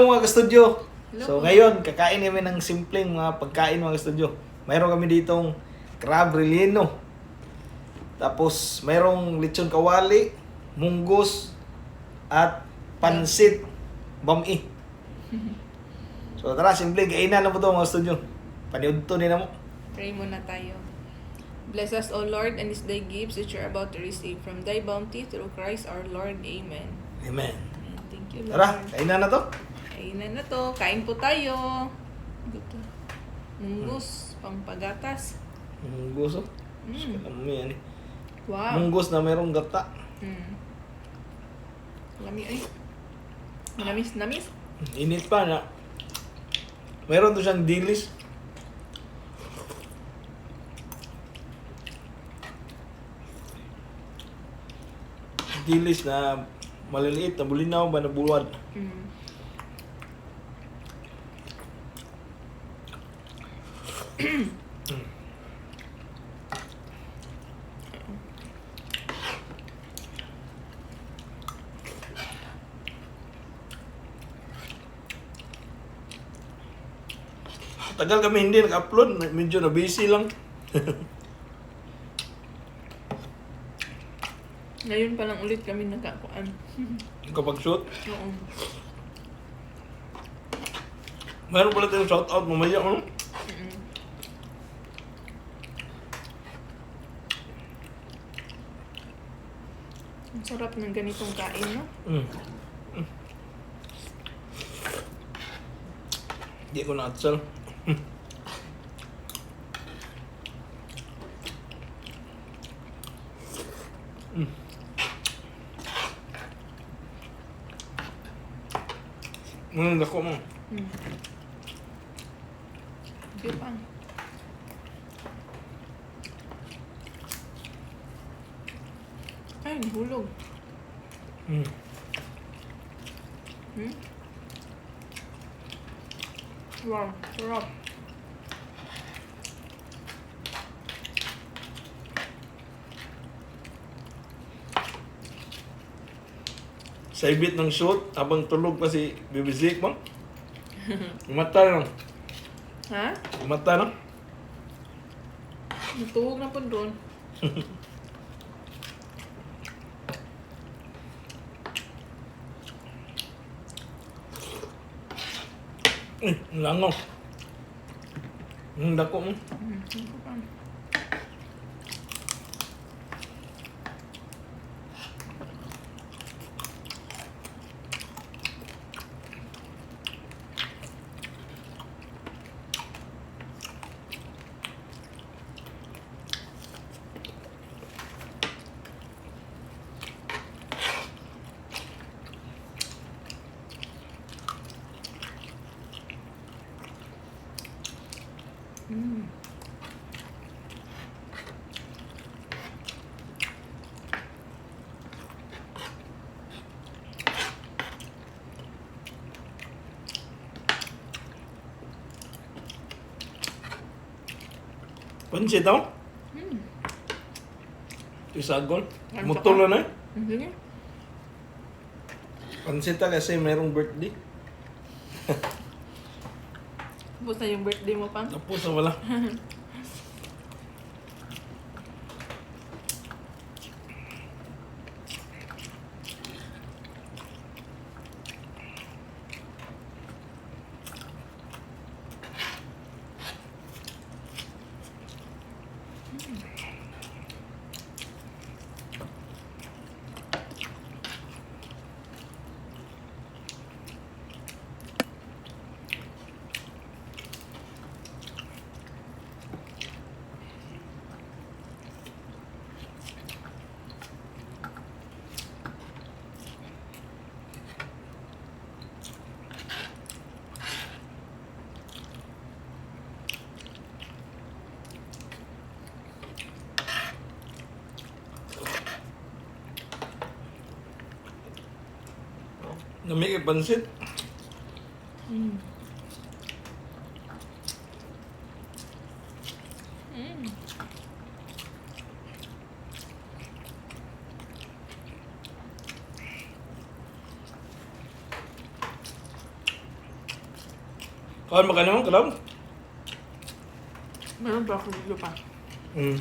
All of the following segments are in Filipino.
Mga ka-studio. Hello. So ngayon, kakain kami ng simpleng mga pagkain mga ka-studio. Mayroon kami ditong crab relleno. Tapos mayroong lechon kawali, munggos, at pansit bami. So tara, simple, kainan na po ito mga studio. Paniud to nila mo. Pray muna tayo. Bless us, O Lord, and this thy gifts which you are about to receive from thy bounty through Christ our Lord. Amen. Amen. Amen. Thank you, Lord. Tara, kainan na to. Kainan na to. Kain po tayo. Ito. Munggos, pampagatas. Munggos oh. Mm. Alam mo yan eh. Wow. Munggos na mayroong gata. Mm. Lami ay. Namis. Init pa na. Mayroon to siyang dilis. Dilis na maliliit na bulinaw ba na bulwad. Mm. Tagal kami hindi nag-upload, medyo na busy lang. Ngayon pa lang ulit kami nagkakuan. Kapag shoot, Oo. mayroon pala tayong shoutout mamaya. Mm. Ang sarap ng ganitong kain, no? Mm. Hindi ko na-atsal. Dako mo. Mm. Sige pa. Ay, nahulog. Mm. Hmm? Wow, sarap. Sa ibit ng shoot, habang tulog pa si Bibizik mo. Mata lang. Ha? Mata lang. Natuhog na po doon. Langaw. Dako mo. Sige pa. Mm. Pansit daw. Mm. Isagol. Ano Mutulo na. Sige. Pansit ta kasi mayroong birthday. Tapos na yung birthday mo, Pang. Tapos na wala. Namigay pansit. Mm. Mm. Kaya maka naman, kalam? Meron pa ako dito pa. Hmm.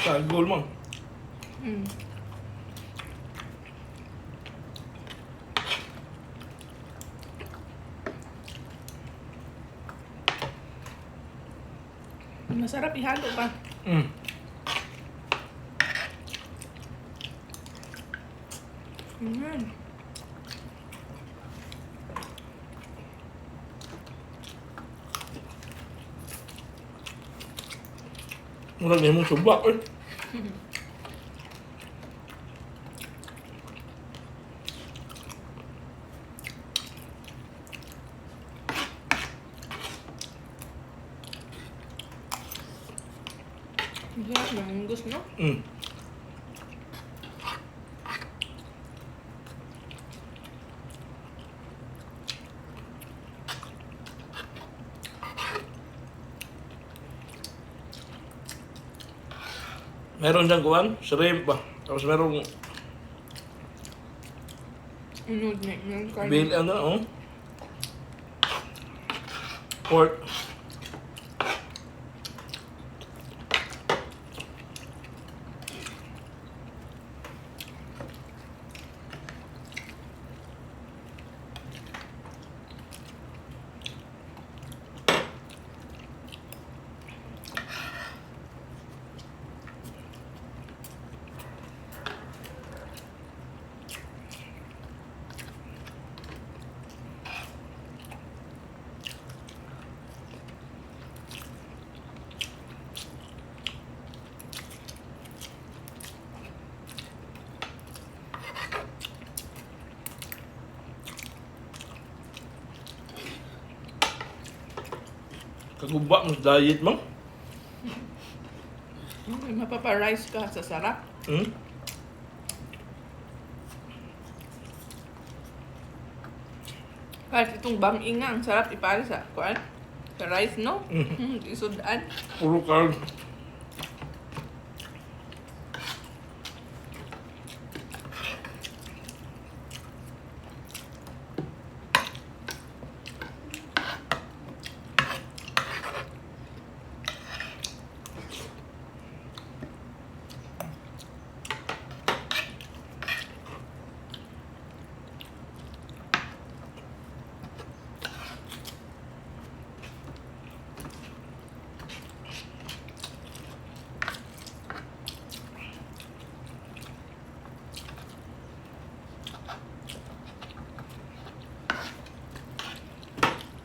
Sagol man. Mm. Masarap ihalo pa. Hmm. Mm. Murag na mong subak eh. Masarap ng munggus, no? Hmm. Meron dyan kuwan, shrimp ba? Tapos merong Unod na yung karne. bill, ano, oh? Pork. Kagubak mo sa diet mo? Mapapa-rice ka sa sarap. Hmm? Kahit itong bam-ing nga, ang sarap ipare sa kuan. Sa rice, no? Mhm. Isudaan. Puro carb.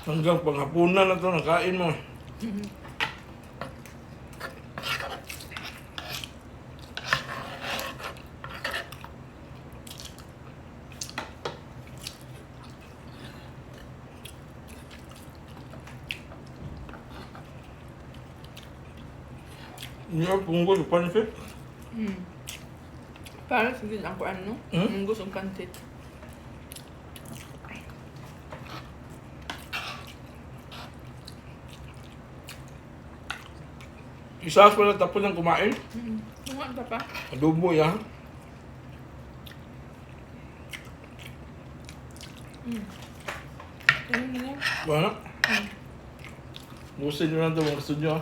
Hanggang panghapunan na to, nakain mo. Hindi ako punggol, pansit. Para sige ang kuan, no? Munggus ang pansit. Isas pala tapos ng kumain. Tungan ka pa. Adobo yan. Ano na yan? Wala. Busin nyo lang ito kung gusto nyo.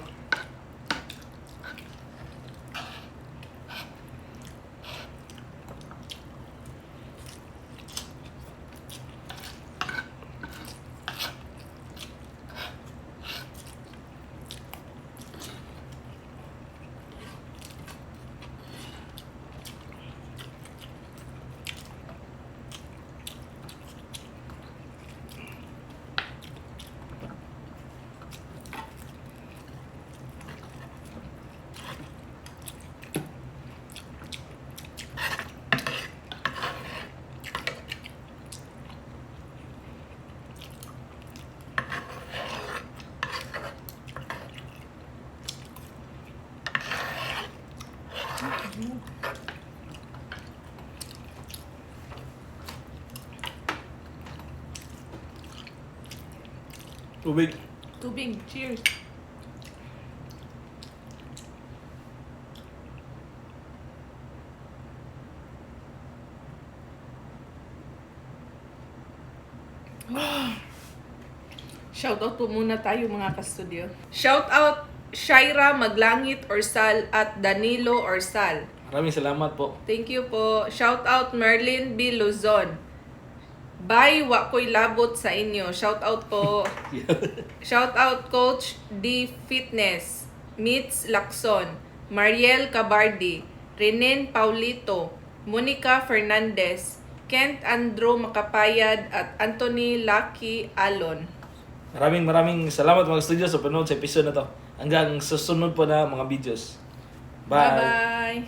Tubig. Tubig. Cheers. Shoutout po muna tayo mga ka-studio. Shoutout Shaira Maglangit Orsal at Danilo Orsal. Maraming salamat po. Thank you po. Shoutout Merlin B. Luzon. Bye, wa ko'y labot sa inyo. Shoutout po. Shoutout Coach D. Fitness. Mitz Lacson. Mariel Cabardi. Renen Paulito. Monica Fernandez. Kent Andrew Makapayad at Anthony Lucky Alon. Maraming salamat mga studio sa panood sa episode na to. Hanggang susunod po na mga videos. Bye! Bye-bye!